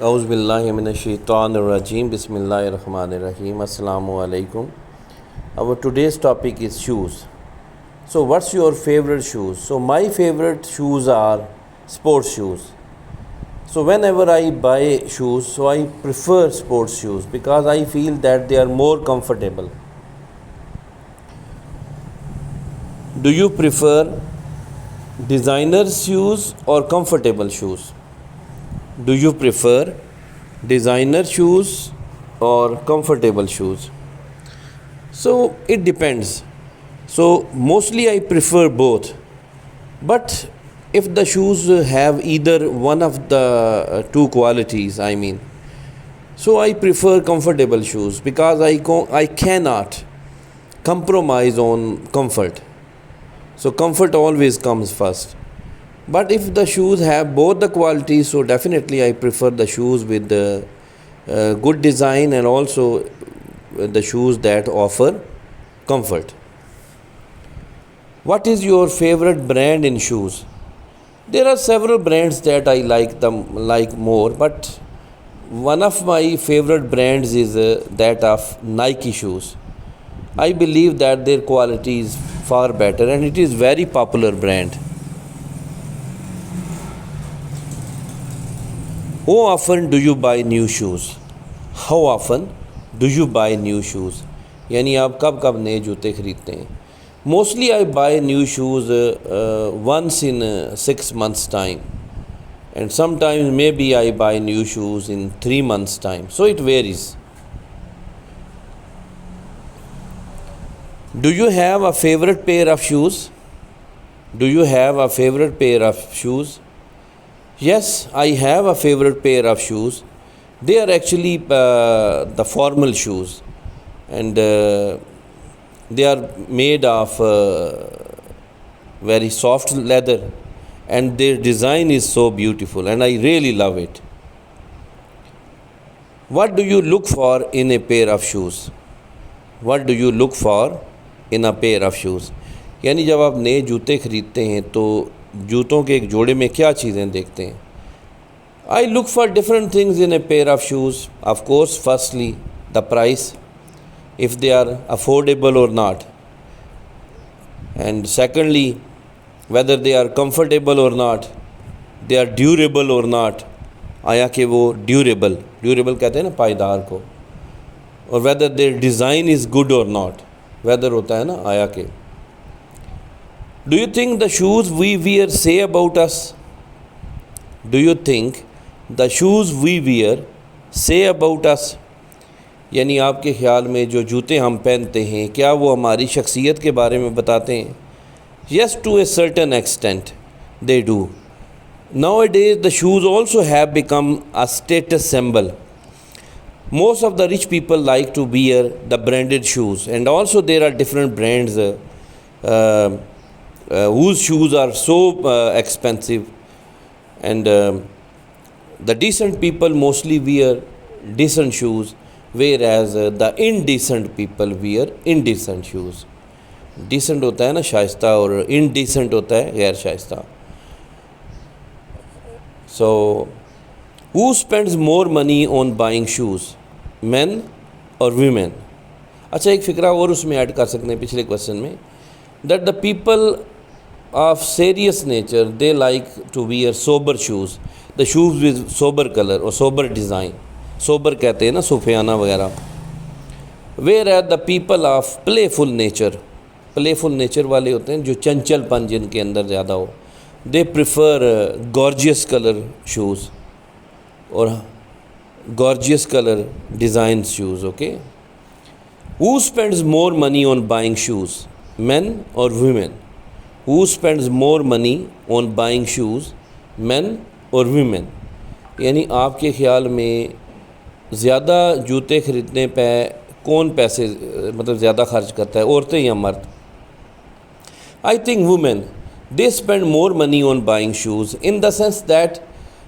Auzubillahiminash-shaytanir-rajim. Bismillahir-rahmanir-rahim. Assalamu alaikum. Our today's topic is shoes. So what's your favorite shoes? So my favorite shoes are sports shoes. So whenever I buy shoes, so I prefer sports shoes because I feel that they are more comfortable. Do you prefer designer shoes or comfortable shoes? Do you prefer designer shoes or comfortable shoes? So it depends. So mostly I prefer both. But if the shoes have either one of the two qualities, so I prefer comfortable shoes because I cannot compromise on comfort. So comfort always comes first. But if the shoes have both the qualities, so definitely I prefer the shoes with the good design and also the shoes that offer comfort. What is your favorite brand in shoes? There are several brands that I like more, but one of my favorite brands is that of Nike shoes. I believe that their quality is far better and it is very popular brand. How often do you buy new shoes? How often do you buy new shoes? यानी आप कब कब नए जूते खरीदते हैं? Mostly I buy new shoes once in 6 months time, and sometimes maybe I buy new shoes in 3 months time. So it varies. Do you have a favorite pair of shoes? Do you have a favorite pair of shoes? Yes, I have a favorite pair of shoes. They are actually the formal shoes, and they are made of very soft leather, and their design is so beautiful, and I really love it. What do you look for in a pair of shoes? What do you look for in a pair of shoes? यानी जब आप नए जूते ख़रीदते हैं तो जूतों के एक जोड़े में क्या चीज़ें देखते हैं? I look for different things in a pair of shoes. Of course, firstly, the price, if they are affordable or not. And secondly, whether they are comfortable or not, they are durable or not. आया कि वो durable कहते हैं ना पायदार को. और whether their design is good or not. Whether होता है ना आया के. Do you think the shoes we wear say about us? Do you think the shoes we wear say about us? यानी आपके ख्याल में जो जूते हम पहनते हैं क्या वो हमारी शख्सियत के बारे में बताते हैं? Yes, to a certain extent they do. Nowadays the shoes also have become a status symbol. Most of the rich people like to wear the branded shoes, and also there are different brands whose shoes are so expensive, and the decent people mostly wear decent shoes, whereas the indecent people wear indecent shoes. Decent होता है ना शाइस्ता और indecent होता है गैर Shaista. So who spends more money on buying shoes, men or women? अच्छा एक फ़िक्रा और उसमें ऐड कर सकते हैं पिछले क्वेश्चन में, that the people of serious nature they like to wear sober shoes, the shoes with sober color or sober design. sober कहते हैं ना सूफियाना वगैरह. whereas the people of playful nature वाले होते हैं जो चंचलपन जिनके अंदर ज़्यादा हो, they prefer gorgeous color shoes और gorgeous color design shoes. Okay, who spends more money on buying shoes, men or women? Who spends more money on buying shoes, men or women? यानी आपके ख्याल में ज़्यादा जूते ख़रीदने पे कौन पैसे मतलब ज़्यादा खर्च करता है, औरतें या मर्द? I think women, they spend more money on buying shoes in the sense that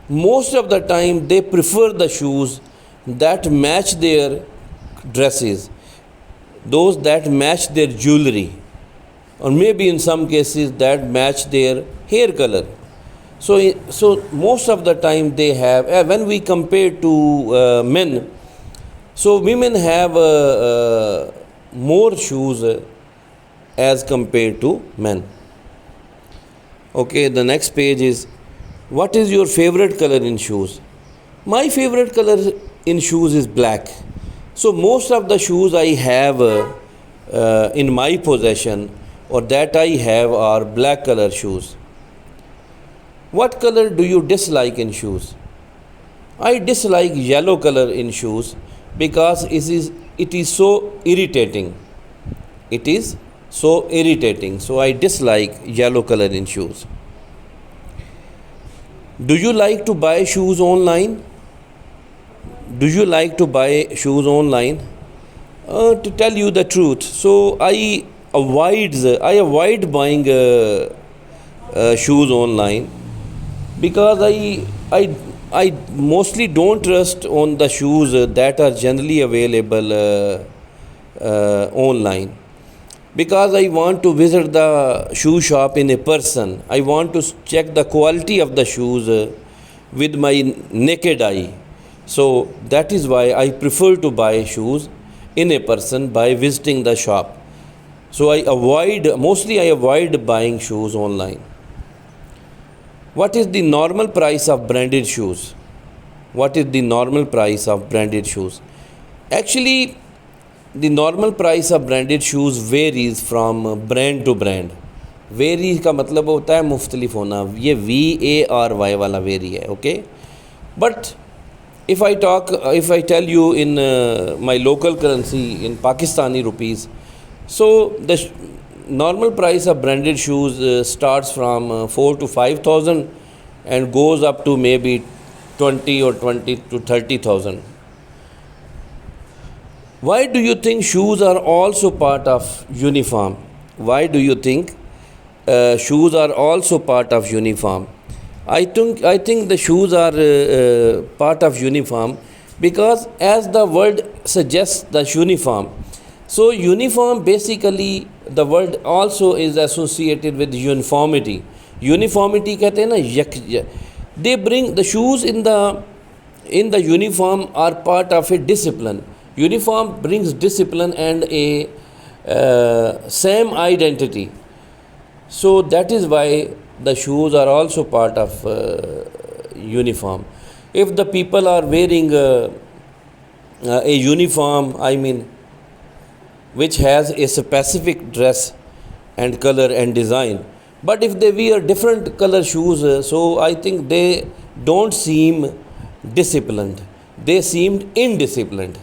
most of the time they prefer the shoes that match their dresses, those that match their jewelry, or maybe in some cases that match their hair color. So most of the time they have, when we compare to men, so women have more shoes as compared to men. Okay, the next page is, what is your favorite color in shoes? My favorite color in shoes is black. So most of the shoes I have in my possession or that I have are black color shoes. What color do you dislike in shoes? I dislike yellow color in shoes because it is so irritating. It is so irritating. So I dislike yellow color in shoes. Do you like to buy shoes online? Do you like to buy shoes online? To tell you the truth, so I avoid buying shoes online because I mostly don't trust on the shoes that are generally available online, because I want to visit the shoe shop in a person. I want to check the quality of the shoes with my naked eye. So that is why I prefer to buy shoes in a person by visiting the shop. So I avoid buying shoes online. What is the normal price of branded shoes? What is the normal price of branded shoes? Actually, the normal price of branded shoes varies from brand to brand. Very का मतलब होता है मुख्तलिफ होना, ये VARY वाला very है, okay. But if I tell you in my local currency, in Pakistani rupees, so the normal price of branded shoes starts from 4 to 5,000 and goes up to maybe 20 to 30,000. Why do you think shoes are also part of uniform? Why do you think shoes are also part of uniform? I think the shoes are part of uniform because, as the word suggests, the uniform. So uniform, basically the word also is associated with uniformity. Uniformity कहते हैं ना, they bring the shoes in the uniform are part of a discipline. Uniform brings discipline and a same identity. So that is why the shoes are also part of uniform. If the people are wearing a uniform, I mean, which has a specific dress and color and design, but if they wear different color shoes, so I think they don't seem disciplined. They seemed indisciplined.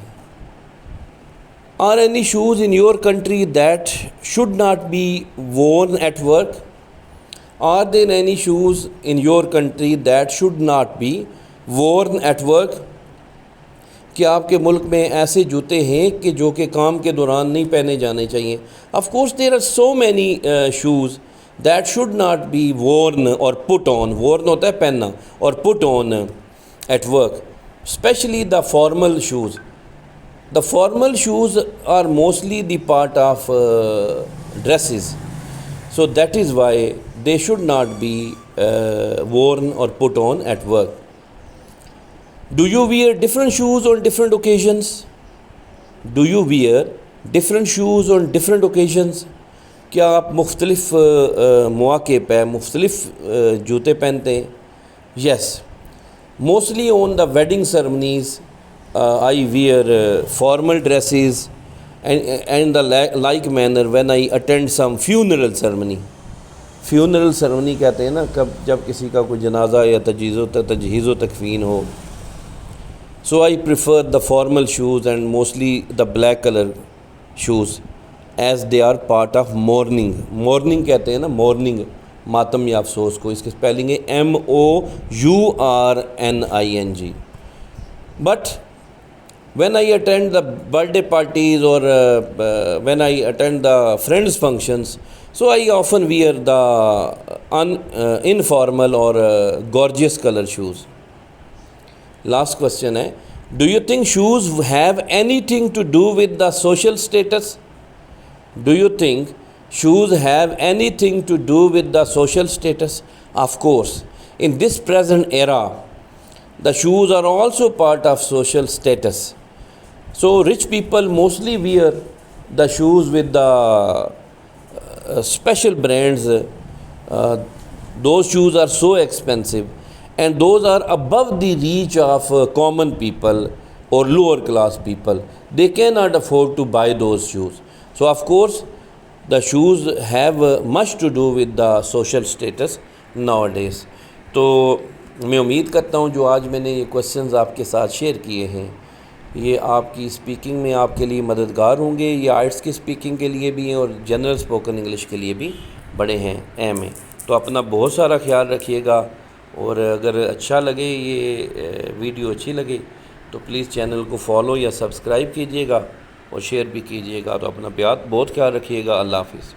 Are any shoes in your country that should not be worn at work? Are there any shoes in your country that should not be worn at work? क्या आपके मुल्क में ऐसे जूते हैं कि जो कि काम के दौरान नहीं पहने जाने चाहिए? Of course there are so many shoes that should not be worn or put on. Worn होता है पहनना, और put on at work, especially the formal shoes. The formal shoes are mostly the part of dresses. So that is why they should not be worn or put on at work. Do you wear different shoes on different occasions? Do you wear different shoes on different occasions? क्या आप मुख्तलिफ मौके पर मुख्तलिफ जूते पहनते हैं? Yes. Mostly on the wedding ceremonies, I wear formal dresses, and the like manner when I attend some funeral ceremony. Funeral ceremony कहते हैं ना, जब किसी का कोई जनाजा या तजहीज़ व तकफ़ीन हो. So I prefer the formal shoes and mostly the black color shoes as they are part of mourning. Mourning कहते हैं ना, mourning, मातम या अफसोस को. इसकी स्पेलिंग है MOURNING. But when I attend the birthday parties or when I attend the friends' functions, so I often wear the informal or gorgeous color shoes. Last question है, do you think shoes have anything to do with the social status? Do you think shoes have anything to do with the social status? Of course. In this present era, the shoes are also part of social status. So rich people mostly wear the shoes with the special brands. Those shoes are so expensive, and those are above the reach of common people or lower class people. They cannot afford to buy those shoes. So of course the shoes have much to do with the social status nowadays. तो मैं उम्मीद करता हूँ जो आज मैंने ये questions आपके साथ शेयर किए हैं ये आपकी स्पीकिंग में आपके लिए मददगार होंगे। ये आइट्स की स्पीकिंग के लिए भी हैं और जनरल स्पोकन इंग्लिश के लिए भी बड़े हैं, अहम हैं। तो अपना बहुत सारा ख्याल रखिएगा, और अगर अच्छा लगे ये वीडियो अच्छी लगे तो प्लीज़ चैनल को फॉलो या सब्सक्राइब कीजिएगा और शेयर भी कीजिएगा। तो अपना बहुत ख्याल रखिएगा। अल्लाह हाफिज़।